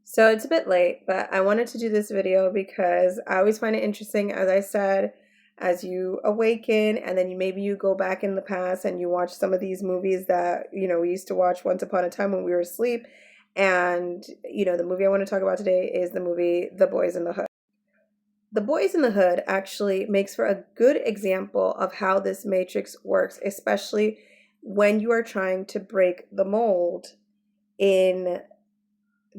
So it's a bit late, but I wanted to do this video because I always find it interesting, as I said, as you awaken and then maybe you go back in the past and you watch some of these movies that, we used to watch once upon a time when we were asleep. And, the movie I want to talk about today is the movie The Boys in the Hood. The Boys in the Hood actually makes for a good example of how this matrix works, especially when you are trying to break the mold in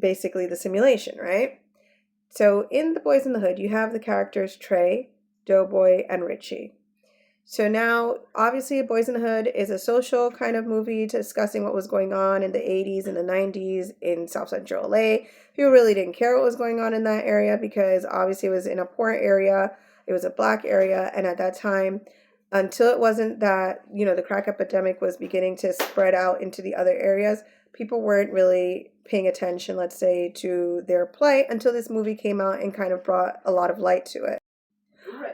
basically the simulation, right? So in The Boys in the Hood, you have the characters Trey, Doughboy, and Richie. So now, obviously, Boys in the Hood is a social kind of movie discussing what was going on in the 80s and the 90s in South Central LA. People really didn't care what was going on in that area because obviously it was in a poor area, it was a black area, and at that time, until it wasn't that, the crack epidemic was beginning to spread out into the other areas, people weren't really paying attention, let's say, to their plight until this movie came out and kind of brought a lot of light to it.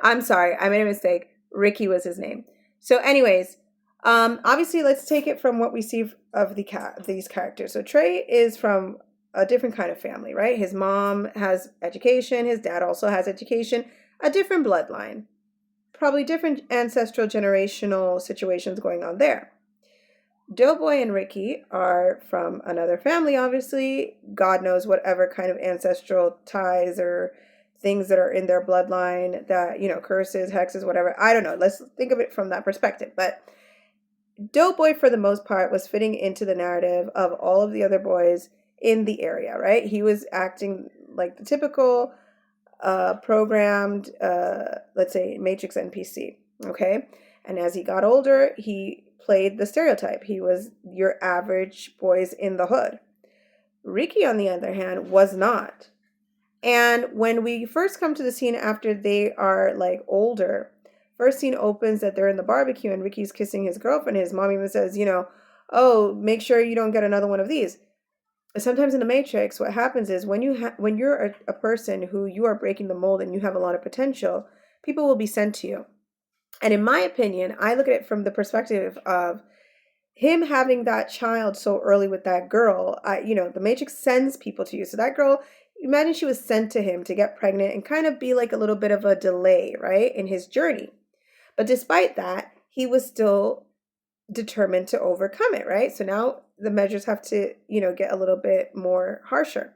I'm sorry, I made a mistake. Ricky was his name. So, anyways, obviously, let's take it from what we see of these characters. So, Trey is from a different kind of family, right? His mom has education. His dad also has education. A different bloodline. Probably different ancestral generational situations going on there. Doughboy and Ricky are from another family, obviously. God knows whatever kind of ancestral ties or things that are in their bloodline that, curses, hexes, whatever. I don't know. Let's think of it from that perspective. But Doughboy, for the most part, was fitting into the narrative of all of the other boys in the area, right? He was acting like the typical programmed, let's say, Matrix NPC, okay? And as he got older, he played the stereotype. He was your average boys in the hood. Ricky, on the other hand, was not. And when we first come to the scene after they are like older, first scene opens that they're in the barbecue and Ricky's kissing his girlfriend. His mom even says, oh, make sure you don't get another one of these. Sometimes in the Matrix, what happens is when you're a person who you are breaking the mold and you have a lot of potential, people will be sent to you. And in my opinion, I look at it from the perspective of him having that child so early with that girl. The Matrix sends people to you. So that girl, imagine she was sent to him to get pregnant and kind of be like a little bit of a delay, right, in his journey. But despite that, he was still determined to overcome it, right? So now the measures have to, get a little bit more harsher.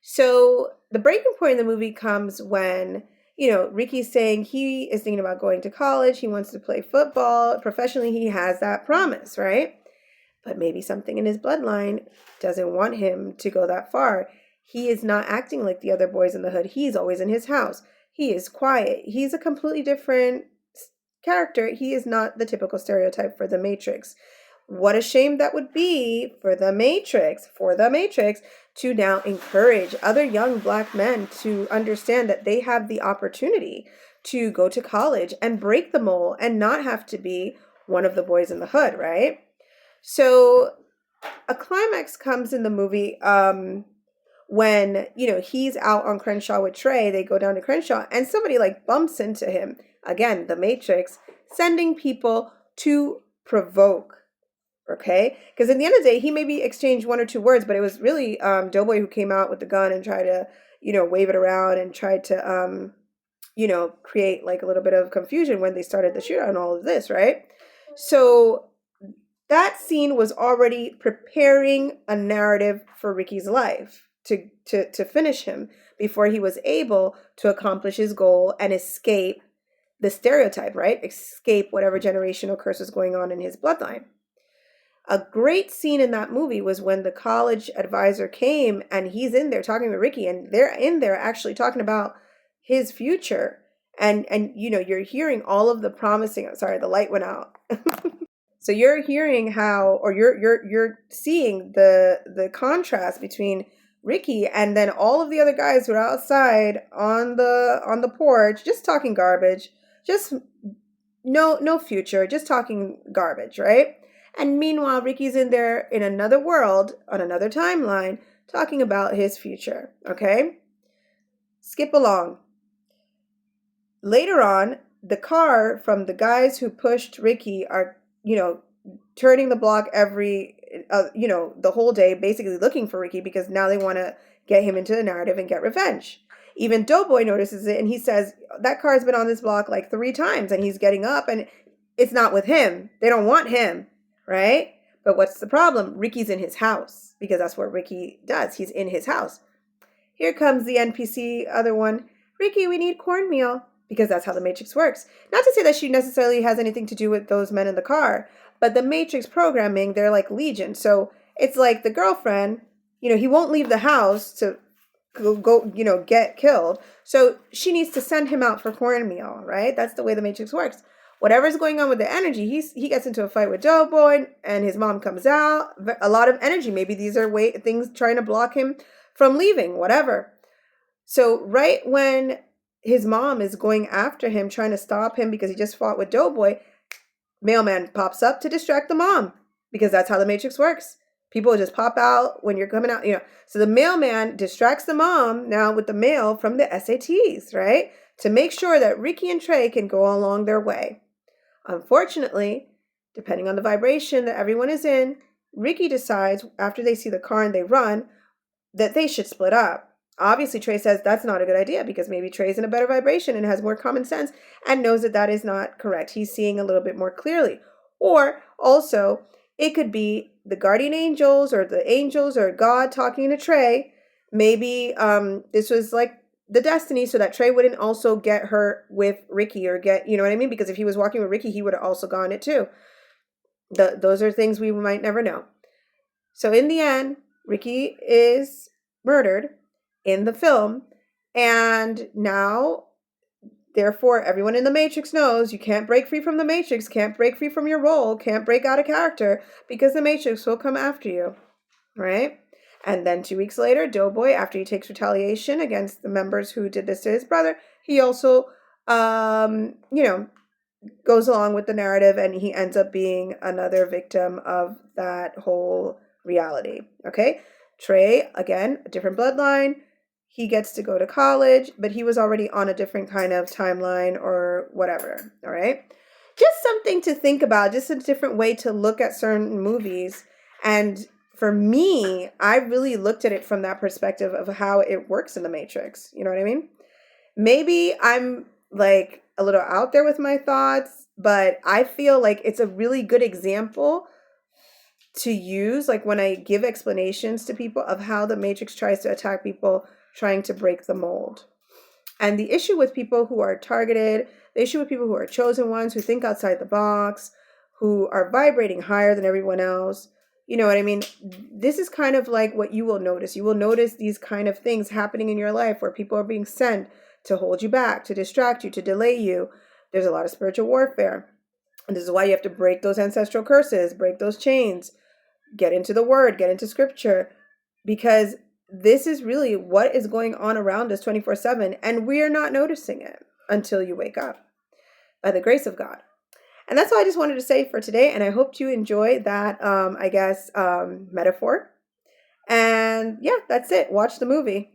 So the breaking point in the movie comes when, Ricky's saying he is thinking about going to college. He wants to play football. Professionally, he has that promise, right? But maybe something in his bloodline doesn't want him to go that far. He is not acting like the other boys in the hood. He's always in his house. He is quiet. He's a completely different character. He is not the typical stereotype for the Matrix. What a shame that would be for the Matrix, to now encourage other young black men to understand that they have the opportunity to go to college and break the mold and not have to be one of the boys in the hood, right? So a climax comes in the movie when, he's out on Crenshaw with Trey. They go down to Crenshaw and somebody like bumps into him. Again, the Matrix sending people to provoke. Okay, because at the end of the day, he maybe exchanged one or two words, but it was really Doughboy who came out with the gun and tried to, wave it around and tried to, create like a little bit of confusion when they started the shootout and all of this, right? So that scene was already preparing a narrative for Ricky's life to finish him before he was able to accomplish his goal and escape the stereotype, right? Escape whatever generational curse was going on in his bloodline. A great scene in that movie was when the college advisor came and he's in there talking to Ricky and they're in there actually talking about his future. And you're hearing all of the promising, sorry, the light went out. So you're hearing how, or you're seeing the contrast between Ricky and then all of the other guys who are outside on the porch, just talking garbage, just no future, just talking garbage, right? And meanwhile, Ricky's in there in another world, on another timeline, talking about his future, okay? Skip along. Later on, the car from the guys who pushed Ricky are, turning the block every the whole day basically looking for Ricky because now they want to get him into the narrative and get revenge. Even Doughboy notices it and he says, that car's been on this block like 3 times, and he's getting up and it's not with him. They don't want him, right? But what's the problem? Ricky's in his house because that's what Ricky does. He's in his house. Here comes the NPC, other one. Ricky, we need cornmeal, because that's how the Matrix works. Not to say that she necessarily has anything to do with those men in the car, but the Matrix programming, they're like legion. So it's like the girlfriend, he won't leave the house to go get killed. So she needs to send him out for cornmeal, right? That's the way the Matrix works. Whatever's going on with the energy, he gets into a fight with Doughboy and his mom comes out. A lot of energy. Maybe these are things trying to block him from leaving, whatever. So right when his mom is going after him, trying to stop him because he just fought with Doughboy, mailman pops up to distract the mom, because that's how the Matrix works. People just pop out when you're coming out, So the mailman distracts the mom now with the mail from the SATs, right? To make sure that Ricky and Trey can go along their way. Unfortunately, depending on the vibration that everyone is in, Ricky decides after they see the car and they run that they should split up. Obviously, Trey says that's not a good idea because maybe Trey's in a better vibration and has more common sense and knows that that is not correct. He's seeing a little bit more clearly. Or also, it could be the guardian angels or the angels or God talking to Trey. Maybe this was like the destiny so that Trey wouldn't also get hurt with Ricky or get, you know what I mean? Because if he was walking with Ricky, he would have also gone it too. Those are things we might never know. So in the end, Ricky is murdered in the film, and now, therefore, everyone in the Matrix knows you can't break free from the Matrix, can't break free from your role, can't break out of character, because the Matrix will come after you, right? And then 2 weeks later, Doughboy, after he takes retaliation against the members who did this to his brother, he also, goes along with the narrative, and he ends up being another victim of that whole reality, okay? Trey, again, a different bloodline. He gets to go to college, but he was already on a different kind of timeline or whatever, all right? Just something to think about, just a different way to look at certain movies. And for me, I really looked at it from that perspective of how it works in the Matrix. You know what I mean? Maybe I'm like a little out there with my thoughts, but I feel like it's a really good example to use, like when I give explanations to people of how the Matrix tries to attack people trying to break the mold. And the issue with people who are targeted, the issue with people who are chosen ones, who think outside the box, who are vibrating higher than everyone else, you know what I mean? This is kind of like what you will notice. You will notice these kind of things happening in your life where people are being sent to hold you back, to distract you, to delay you. There's a lot of spiritual warfare. And this is why you have to break those ancestral curses, break those chains, get into the word, get into scripture, because this is really what is going on around us 24/7, and we are not noticing it until you wake up by the grace of God. And that's all I just wanted to say for today, and I hope you enjoy that, metaphor. And yeah, that's it. Watch the movie.